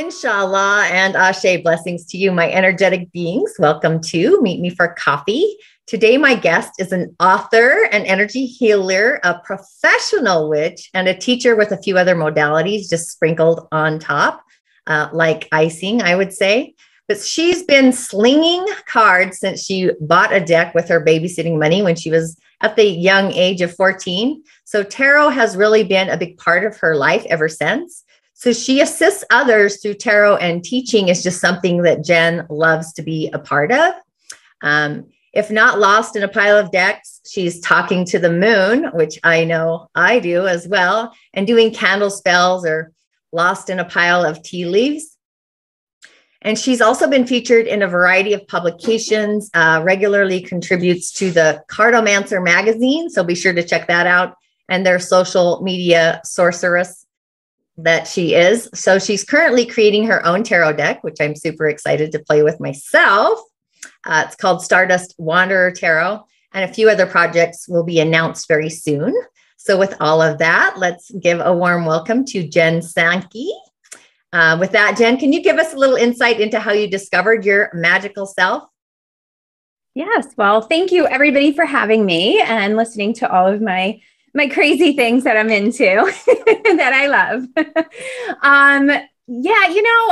Inshallah and Ashe, blessings to you, my energetic beings. Welcome to Meet Me for Coffee. Today, my guest is an author, an energy healer, a professional witch, and a teacher with a few other modalities just sprinkled on top, like icing, I would say. But she's been slinging cards since she bought a deck with her babysitting money when she was at the young age of 14. So tarot has really been a big part of her life ever since. So she assists others through tarot, and teaching is just something that Jen loves to be a part of. If not lost in a pile of decks, she's talking to the moon, which I know I do as well, and doing candle spells or lost in a pile of tea leaves. And she's also been featured in a variety of publications, regularly contributes to the Cardomancer magazine. So be sure to check that out, and their social media sorceress that she is. So she's currently creating her own tarot deck, which I'm super excited to play with myself. It's called Stardust Wanderer Tarot, and a few other projects will be announced very soon. So with all of that, let's give a warm welcome to Jen Sankey. With that, Jen, can you give us a little insight into how you discovered your magical self? Yes. Well, thank you everybody for having me and listening to all of my crazy things that I'm into that I love.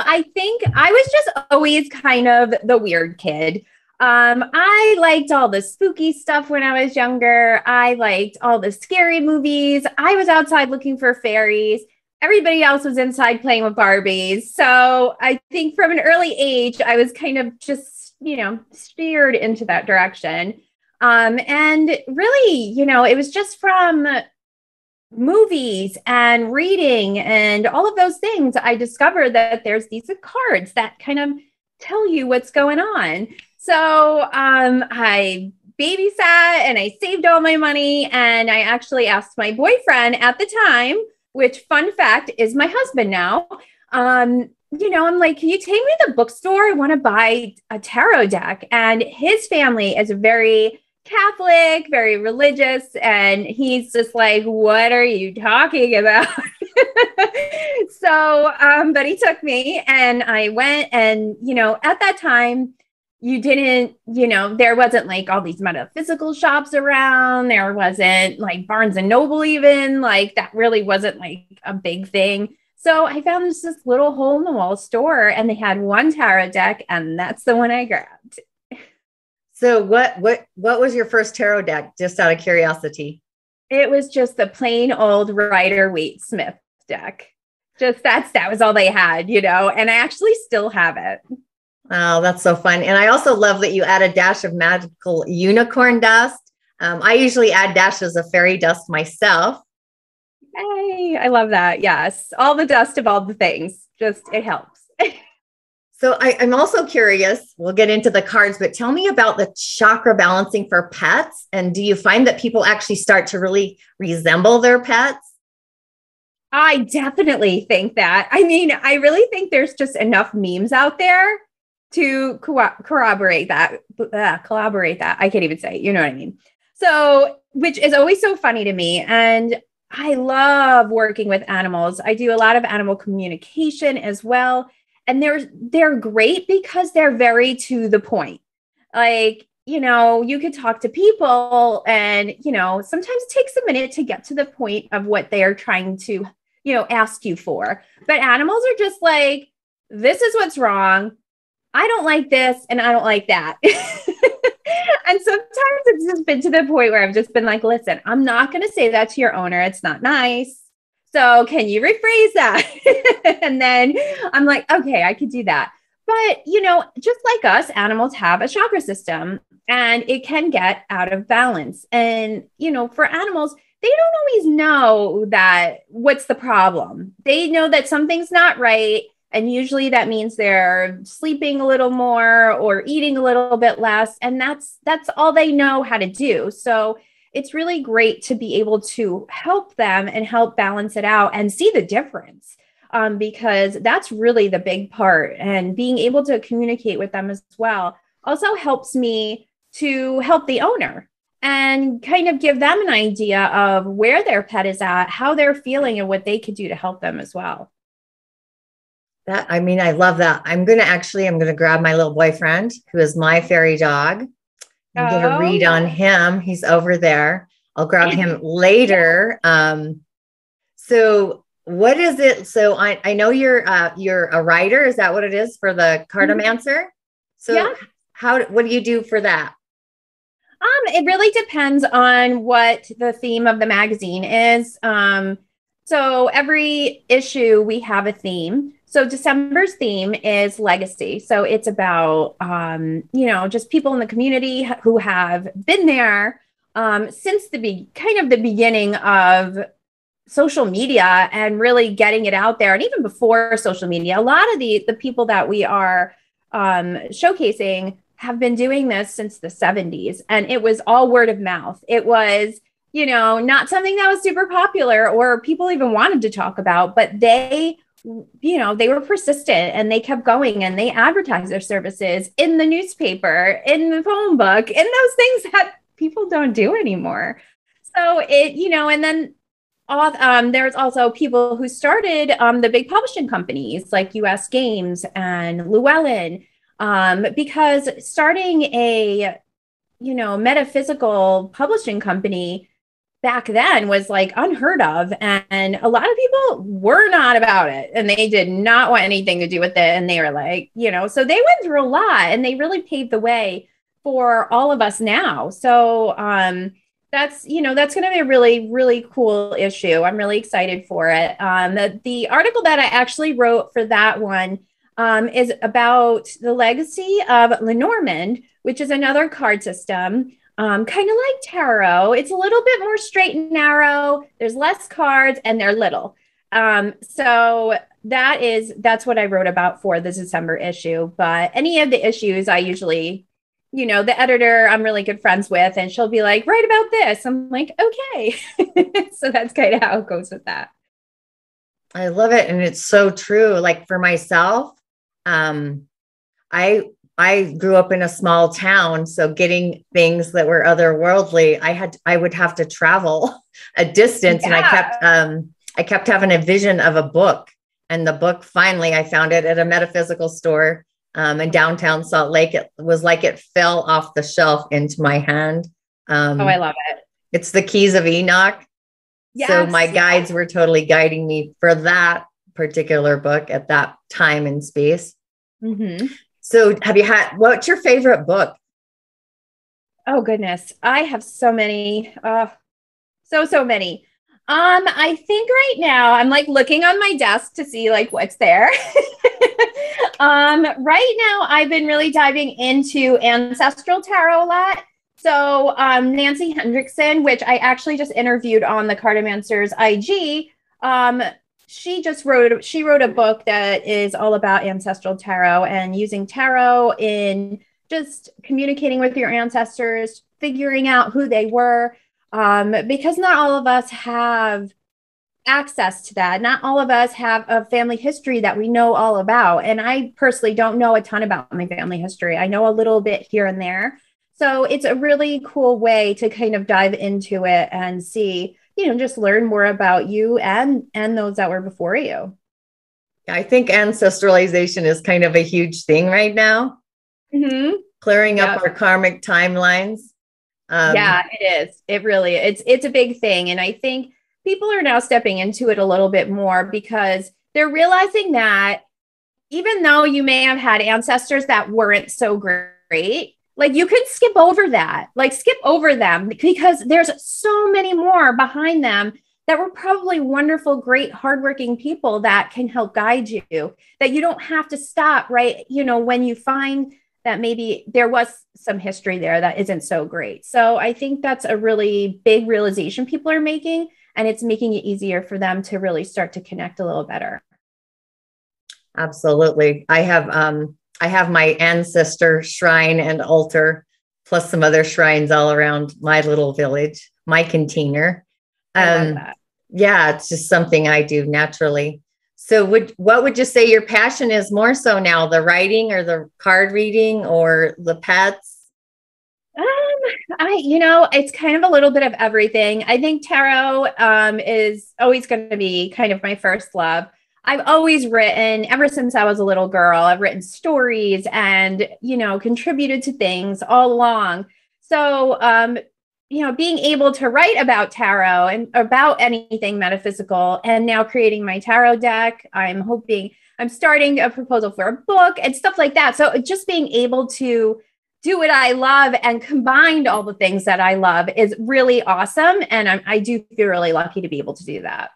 I think I was just always kind of the weird kid. I liked all the spooky stuff when I was younger. I liked all the scary movies. I was outside looking for fairies. Everybody else was inside playing with Barbies. So I think from an early age, I was kind of just, steered into that direction. And really, it was just from movies and reading and all of those things. I discovered that there's these cards that kind of tell you what's going on. So I babysat and I saved all my money. And I actually asked my boyfriend at the time, which, fun fact, is my husband now. I'm like, can you take me to the bookstore? I want to buy a tarot deck. And his family is very Catholic, very religious. And he's just like, what are you talking about? But he took me and I went, and, at that time, you didn't, there wasn't like all these metaphysical shops around. There wasn't like Barnes and Noble, even like that really wasn't like a big thing. So I found this little hole in the wall store, and they had one tarot deck, and that's the one I grabbed. So what was your first tarot deck, just out of curiosity? It was just the plain old Rider-Waite-Smith deck. Just that was all they had, and I actually still have it. Oh, that's so fun. And I also love that you add a dash of magical unicorn dust. I usually add dashes of fairy dust myself. Hey, I love that. Yes. All the dust of all the things. Just, it helps. So I'm also curious, we'll get into the cards, but tell me about the chakra balancing for pets. And do you find that people actually start to really resemble their pets? I definitely think that. I mean, I really think there's just enough memes out there to corroborate that. Collaborate that. I can't even say, you know what I mean? So, which is always so funny to me. And I love working with animals. I do a lot of animal communication as well. And they're great because they're very to the point. Like, you could talk to people and, sometimes it takes a minute to get to the point of what they're trying to, ask you for. But animals are just like, this is what's wrong. I don't like this and I don't like that. And sometimes it's just been to the point where I've just been like, listen, I'm not going to say that to your owner. It's not nice. So can you rephrase that? And then I'm like, okay, I could do that. But, just like us, animals have a chakra system and it can get out of balance. And, for animals, they don't always know that what's the problem. They know that something's not right. And usually that means they're sleeping a little more or eating a little bit less. And that's all they know how to do. So it's really great to be able to help them and help balance it out and see the difference, because that's really the big part. And being able to communicate with them as well also helps me to help the owner and kind of give them an idea of where their pet is at, how they're feeling, and what they could do to help them as well. I mean, I love that. I'm going to grab my little boyfriend, who is my fairy dog, and get a read on him. He's over there. I'll grab him later. So what is it? So I know you're a writer. Is that what it is for the Cartomancer? So what do you do for that? It really depends on what the theme of the magazine is. So every issue we have a theme. So December's theme is legacy. So it's about, just people in the community who have been there since the beginning of social media and really getting it out there. And even before social media, a lot of the people that we are showcasing have been doing this since the 70s. And it was all word of mouth. It was, not something that was super popular or people even wanted to talk about, but they were persistent and they kept going and they advertised their services in the newspaper, in the phone book, in those things that people don't do anymore. So and then there's also people who started the big publishing companies like US Games and Llewellyn, because starting a, metaphysical publishing company back then was like unheard of. And a lot of people were not about it and they did not want anything to do with it. And they were like, so they went through a lot and they really paved the way for all of us now. So that's going to be a really, really cool issue. I'm really excited for it. The article that I actually wrote for that one is about the Legacy of Lenormand, which is another card system. Kind of like tarot. It's a little bit more straight and narrow. There's less cards and they're little. So that's what I wrote about for the December issue. But any of the issues I usually, the editor I'm really good friends with, and she'll be like, write about this. I'm like, okay. So that's kind of how it goes with that. I love it. And it's so true. Like for myself, I grew up in a small town, so getting things that were otherworldly, I would have to travel a distance, and I kept having a vision of a book, and the book finally I found it at a metaphysical store in downtown Salt Lake. It was like it fell off the shelf into my hand. I love it. It's the Keys of Enoch. Yes, so my guides were totally guiding me for that particular book at that time and space. Mm-hmm. So what's your favorite book? Oh, goodness. I have so many. So many. I think right now I'm like looking on my desk to see like what's there. Right now I've been really diving into Ancestral Tarot a lot. So Nancy Hendrickson, which I actually just interviewed on the Cartomancer's IG, she wrote a book that is all about ancestral tarot and using tarot in just communicating with your ancestors, figuring out who they were, because not all of us have access to that. Not all of us have a family history that we know all about. And I personally don't know a ton about my family history. I know a little bit here and there. So it's a really cool way to kind of dive into it and see, just learn more about you and those that were before you. I think ancestralization is kind of a huge thing right now. Mm-hmm. Clearing up our karmic timelines. Yeah, it is. It really, it's a big thing. And I think people are now stepping into it a little bit more because they're realizing that even though you may have had ancestors that weren't so great, like you can skip over that, skip over them because there's so many more behind them that were probably wonderful, great, hardworking people that can help guide you, that you don't have to stop, right? When you find that maybe there was some history there that isn't so great. So I think that's a really big realization people are making, and it's making it easier for them to really start to connect a little better. Absolutely. I have my ancestor shrine and altar, plus some other shrines all around my little village, my container. Yeah, it's just something I do naturally. So what would you say your passion is more so now, the writing or the card reading or the pets? It's kind of a little bit of everything. I think tarot is always going to be kind of my first love. I've always written ever since I was a little girl. I've written stories and, contributed to things all along. So, being able to write about tarot and about anything metaphysical, and now creating my tarot deck, I'm starting a proposal for a book and stuff like that. So just being able to do what I love and combined all the things that I love is really awesome. And I do feel really lucky to be able to do that.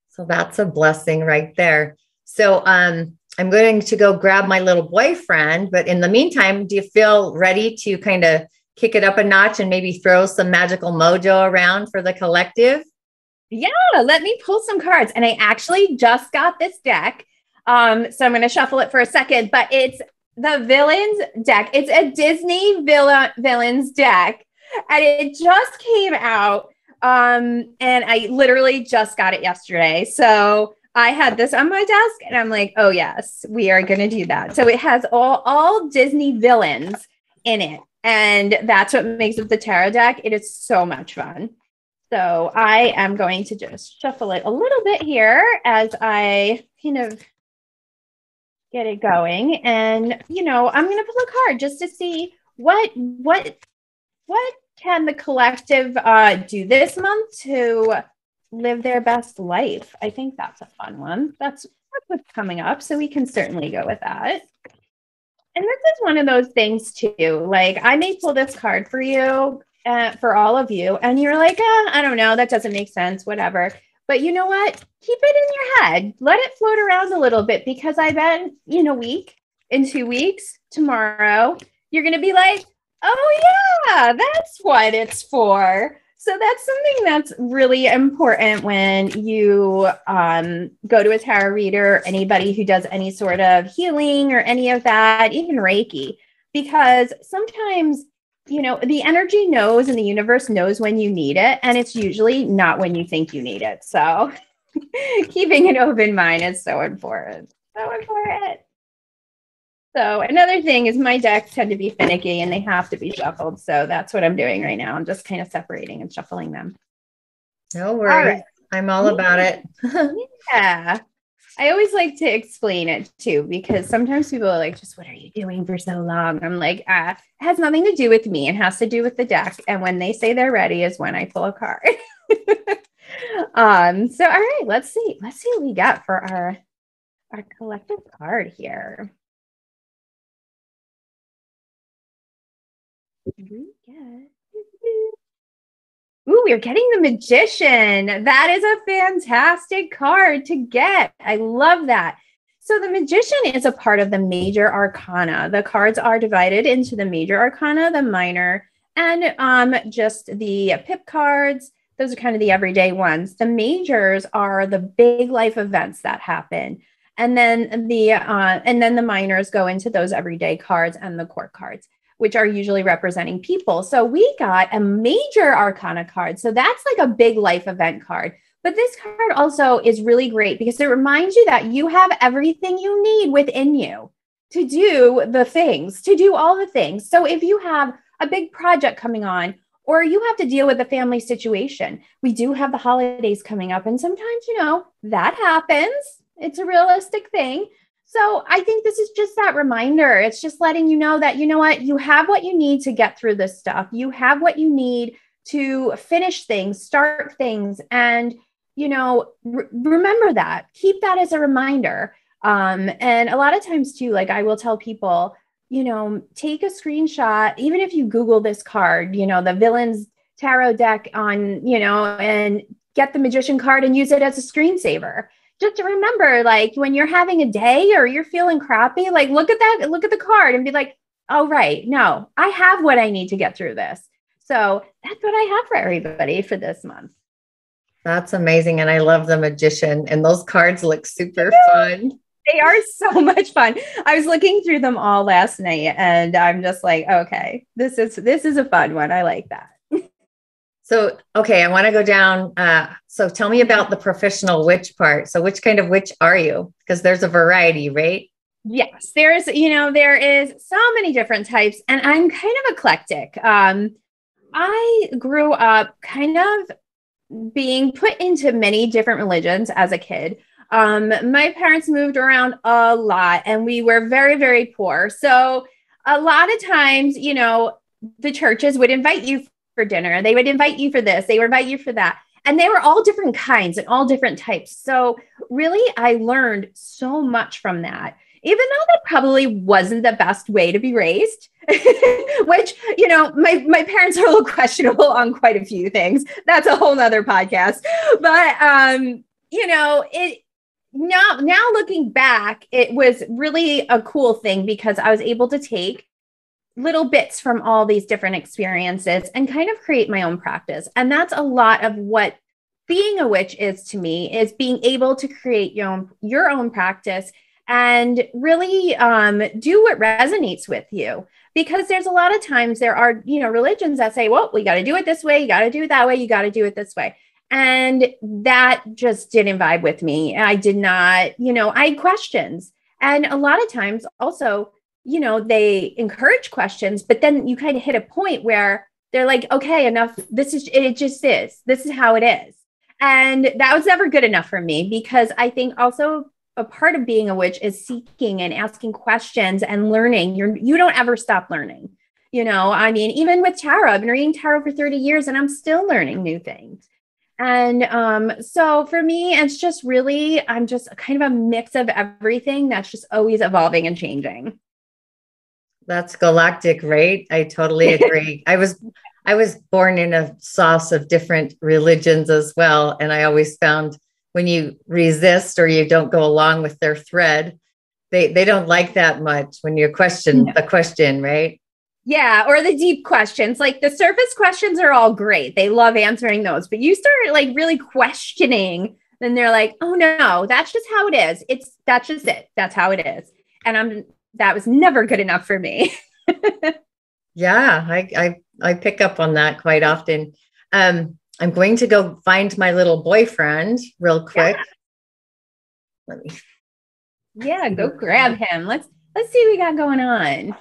So that's a blessing right there. So I'm going to go grab my little boyfriend, but in the meantime, do you feel ready to kind of kick it up a notch and maybe throw some magical mojo around for the collective? Yeah, let me pull some cards. And I actually just got this deck. So I'm going to shuffle it for a second, but it's the Villains deck. It's a Disney Villains deck, and it just came out. And I literally just got it yesterday. So I had this on my desk and I'm like, oh yes, we are going to do that. So it has all Disney villains in it. And that's what makes it the tarot deck. It is so much fun. So I am going to just shuffle it a little bit here as I kind of get it going. And, I'm going to pull a card just to see what can the collective do this month to live their best life? I think that's a fun one. That's what's coming up. So we can certainly go with that. And this is one of those things too. Like I may pull this card for you, for all of you, and you're like, I don't know, that doesn't make sense, whatever. But you know what? Keep it in your head. Let it float around a little bit, because I bet in a week, in 2 weeks, tomorrow, you're going to be like, oh yeah, that's what it's for. So that's something that's really important when you go to a tarot reader, anybody who does any sort of healing or any of that, even Reiki, because sometimes, the energy knows and the universe knows when you need it, and it's usually not when you think you need it. So keeping an open mind is so important. So important. So another thing is my decks tend to be finicky and they have to be shuffled. So that's what I'm doing right now. I'm just kind of separating and shuffling them. No worries. Right. I'm all about it. Yeah. I always like to explain it too, because sometimes people are like, just what are you doing for so long? I'm like, it has nothing to do with me. It has to do with the deck. And when they say they're ready is when I pull a card. So, all right, let's see what we got for our collective card here. Ooh, we're getting the Magician. That is a fantastic card to get. I love that. So the Magician is a part of the major arcana. The cards are divided into the major arcana, the minor, and just the pip cards. Those are kind of the everyday ones. The majors are the big life events that happen. And then the minors go into those everyday cards and the court cards, which are usually representing people. So we got a major arcana card. So that's like a big life event card. But this card also is really great because it reminds you that you have everything you need within you to do the things, to do all the things. So if you have a big project coming on, or you have to deal with a family situation, we do have the holidays coming up. And sometimes, that happens. It's a realistic thing. So I think this is just that reminder. It's just letting you know that, you have what you need to get through this stuff. You have what you need to finish things, start things. And, remember that. Keep that as a reminder. And a lot of times too, like I will tell people, take a screenshot, even if you Google this card, the Villains Tarot deck on, and get the Magician card and use it as a screensaver. Just to remember, like when you're having a day or you're feeling crappy, like look at the card and be like, oh, right. No, I have what I need to get through this. So that's what I have for everybody for this month. That's amazing. And I love the Magician, and those cards look super fun. They are so much fun. I was looking through them all last night and I'm just like, okay, this is a fun one. I like that. So, okay, I want to go down. So tell me about the professional witch part. So which kind of witch are you? Because there's a variety, right? Yes, there is so many different types, and I'm kind of eclectic. I grew up kind of being put into many different religions as a kid. My parents moved around a lot and we were very, very poor. So a lot of times, you know, the churches would invite you for dinner. They would invite you for this. They would invite you for that. And they were all different kinds and all different types. So really, I learned so much from that, even though that probably wasn't the best way to be raised, which, you know, my parents are a little questionable on quite a few things. That's a whole nother podcast. But, you know, now looking back, it was really a cool thing because I was able to take little bits from all these different experiences and kind of create my own practice. And that's a lot of what being a witch is to me, is being able to create your own practice and really do what resonates with you. Because there's a lot of times there are, you know, religions that say, well, we got to do it this way. You got to do it that way. You got to do it this way. And that just didn't vibe with me. I did not, you know, I had questions. And a lot of times also, you know, they encourage questions, but then you kind of hit a point where they're like, okay, enough. This is how it is. And that was never good enough for me, because I think also a part of being a witch is seeking and asking questions and learning. You don't ever stop learning. You know, I mean, even with tarot, I've been reading tarot for 30 years and I'm still learning new things. And so for me, it's just really, I'm just kind of a mix of everything that's just always evolving and changing. That's galactic, right? I totally agree. I was born in a sauce of different religions as well. And I always found when you resist or you don't go along with their thread, they don't like that much when you question the question, right? Yeah. Or the deep questions, like the surface questions are all great. They love answering those, but you start like really questioning, then they're like, oh no, that's just how it is. That's just it. That's how it is. And that was never good enough for me. Yeah, I pick up on that quite often. I'm going to go find my little boyfriend real quick. Yeah, go grab him. Let's see what we got going on.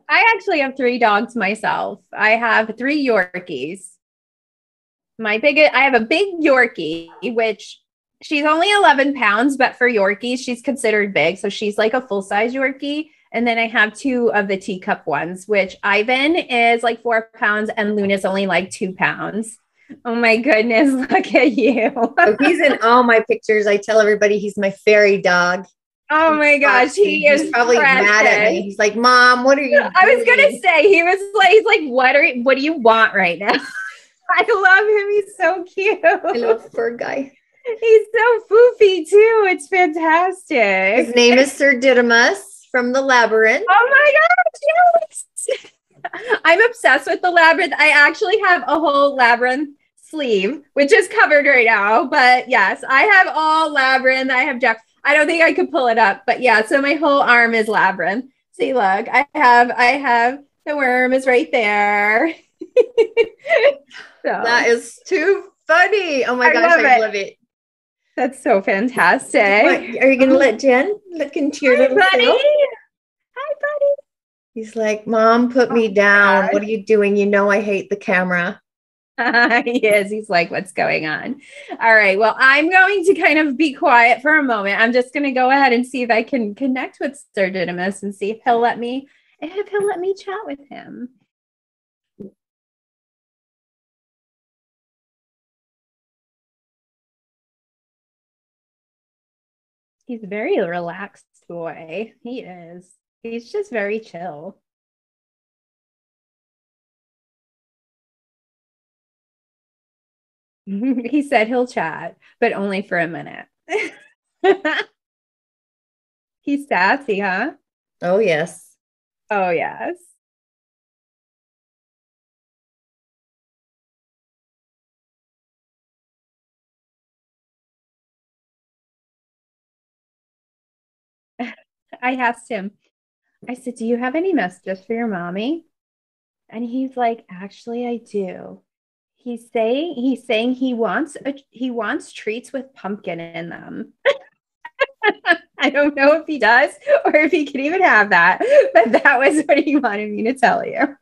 I actually have 3 dogs myself. I have 3 Yorkies. I have a big Yorkie, which she's only 11 pounds, but for Yorkies, she's considered big. So she's like a full-size Yorkie. And then I have 2 of the teacup ones, which Ivan is like 4 pounds and Luna's only like 2 pounds. Oh my goodness, look at you. So he's in all my pictures. I tell everybody he's my fairy dog. Oh my gosh, he's probably precious. Mad at me. He's like, Mom, what are you doing? I was gonna say, he's like, what do you want right now? I love him. He's so cute. I love fur guy. He's so foofy too. It's fantastic. His name is Sir Didymus from the Labyrinth. Oh my gosh, yes. I'm obsessed with the Labyrinth. I actually have a whole Labyrinth sleeve, which is covered right now. But yes, I have all Labyrinth. I have Jack. I don't think I could pull it up, but yeah. So my whole arm is Labyrinth. See, look, I have the worm is right there. So, that is too funny. Oh my gosh, I love it. That's so fantastic. Are you going to let Jen look into your little buddy? self? Hi, buddy. He's like, Mom, put me down. What are you doing? You know I hate the camera. He is. He's like, what's going on? All right. Well, I'm going to kind of be quiet for a moment. I'm just going to go ahead and see if I can connect with Sir Didymus and see if he'll let me chat with him. He's a very relaxed boy. He is. He's just very chill. He said he'll chat, but only for a minute. He's sassy, huh? Oh, yes. Oh, yes. I asked him, I said, do you have any messages for your mommy? And he's like, actually, I do. He's saying he wants treats with pumpkin in them. I don't know if he does or if he can even have that, but that was what he wanted me to tell you.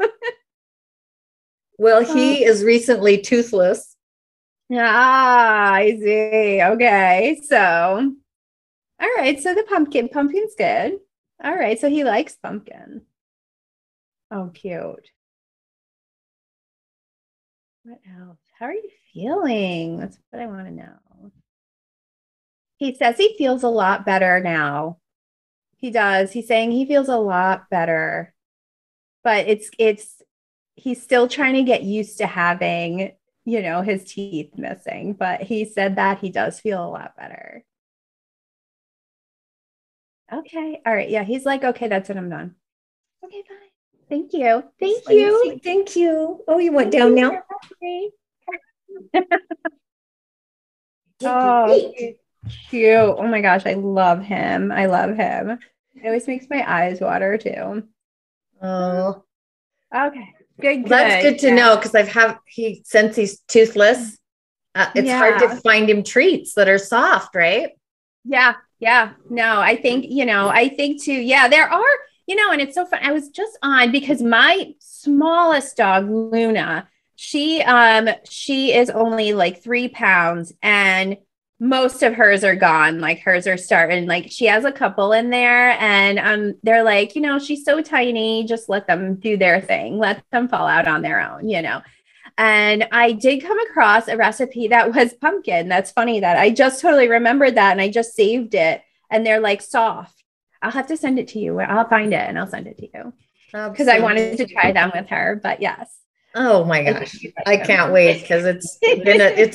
Well, he is recently toothless. Ah, I see. Okay. So, all right. So the pumpkin's good. All right. So he likes pumpkin. Oh, cute. What else? How are you feeling? That's what I want to know. He says he feels a lot better now. He does. He's saying he feels a lot better, but he's still trying to get used to having, his teeth missing, but he said that he does feel a lot better. Okay. All right. Yeah. He's like, okay, that's it. I'm done. Okay, bye. Thank you. Thank you. Thank you. Oh, you went down now? Oh, cute. Oh my gosh, I love him. I love him. It always makes my eyes water too. Oh, Okay, good, well, that's good to know because since he's toothless, it's hard to find him treats that are soft, right? Yeah. Yeah. No, I think, I think too. Yeah, there are, and it's so fun. I was just on because my smallest dog, Luna, she is only like 3 pounds and most of hers are gone. Like hers are starting, like she has a couple in there and they're like, she's so tiny, just let them do their thing, let them fall out on their own. And I did come across a recipe that was pumpkin. That's funny that I just totally remembered that and I just saved it. And they're like soft. I'll have to send it to you. I'll find it and I'll send it to you. Because I wanted to try them with her. But yes. Oh my gosh. I can't wait because it's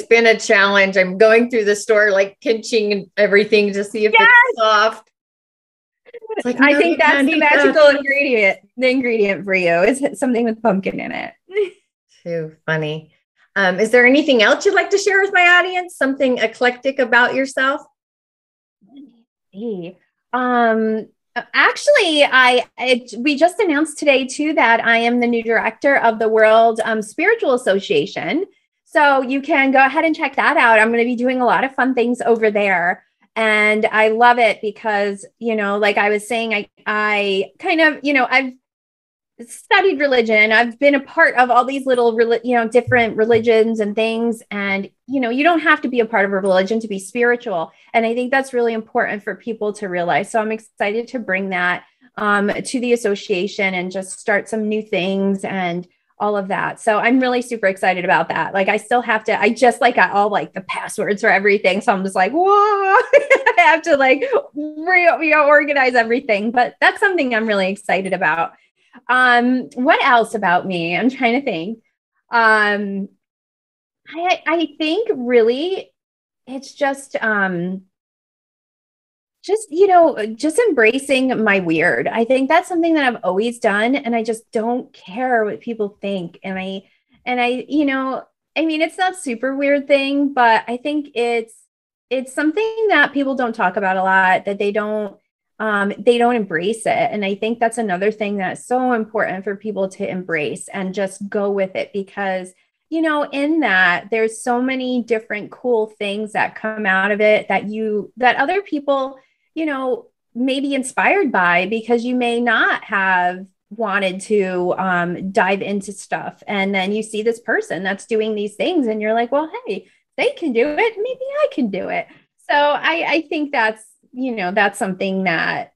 been a challenge. I'm going through the store like pinching everything to see if it's soft. It's like, I think that's the magical ingredient. The ingredient for you is something with pumpkin in it. Too funny. Is there anything else you'd like to share with my audience? Something eclectic about yourself? Actually, we just announced today too that I am the new director of the World Spiritual Association. So you can go ahead and check that out. I'm going to be doing a lot of fun things over there. And I love it because, like I was saying, I kind of, I've studied religion. I've been a part of all these little, different religions and things. And, you don't have to be a part of a religion to be spiritual. And I think that's really important for people to realize. So I'm excited to bring that to the association and just start some new things and all of that. So I'm really super excited about that. Like I just like got all like the passwords for everything. So I'm just like, whoa, I have to like reorganize everything. But that's something I'm really excited about. What else about me? I'm trying to think. I think really it's just embracing my weird. I think that's something that I've always done and I just don't care what people think. And I I mean it's not super weird thing, but I think it's something that people don't talk about a lot, that they don't embrace it. And I think that's another thing that's so important for people to embrace and just go with it because, in that there's so many different cool things that come out of it that other people, may be inspired by because you may not have wanted to dive into stuff. And then you see this person that's doing these things and you're like, well, hey, they can do it. Maybe I can do it. So I think that's something that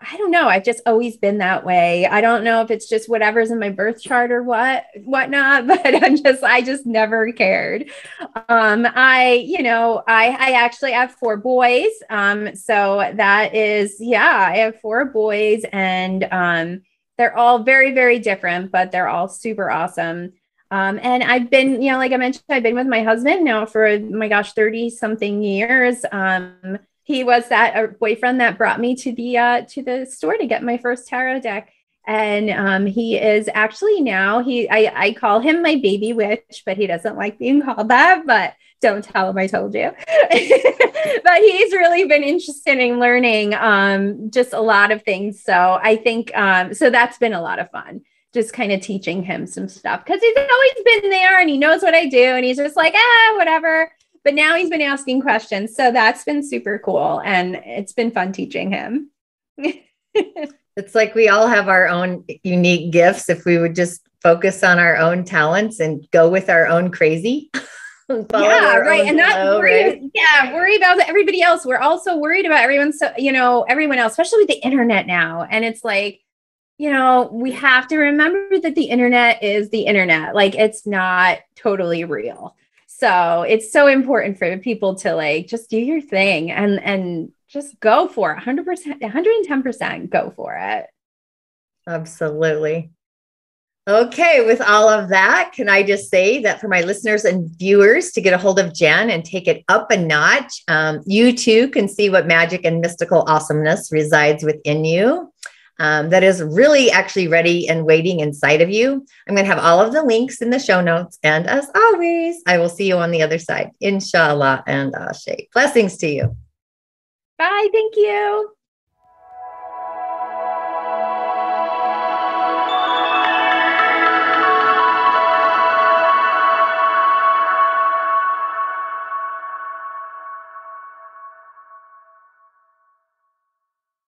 I don't know. I've just always been that way. I don't know if it's just whatever's in my birth chart or whatnot, but I just never cared. I actually have 4 boys. So that is, I have 4 boys and they're all very, very different, but they're all super awesome. And I've been, like I mentioned, I've been with my husband now for, oh my gosh, 30 something years. He was that boyfriend that brought me to the store to get my first tarot deck. And he is actually now, I call him my baby witch, but he doesn't like being called that, but don't tell him I told you. But he's really been interested in learning just a lot of things. So I think, so that's been a lot of fun. Just kind of teaching him some stuff because he's always been there and he knows what I do. And he's just like, whatever. But now he's been asking questions. So that's been super cool. And it's been fun teaching him. It's like we all have our own unique gifts. If we would just focus on our own talents and go with our own crazy. Yeah, right. And not worry, right? Yeah, worry about everybody else. We're also worried about everyone. So, everyone else, especially with the internet now. And it's like, we have to remember that the internet is the internet. Like, it's not totally real. So it's so important for people to like, just do your thing and just go for it. 100%, 110% go for it. Absolutely. Okay, with all of that, can I just say that for my listeners and viewers to get a hold of Jen and take it up a notch, you too can see what magic and mystical awesomeness resides within you. That is really actually ready and waiting inside of you. I'm going to have all of the links in the show notes. And as always, I will see you on the other side. Inshallah and Ashe. Blessings to you. Bye. Thank you.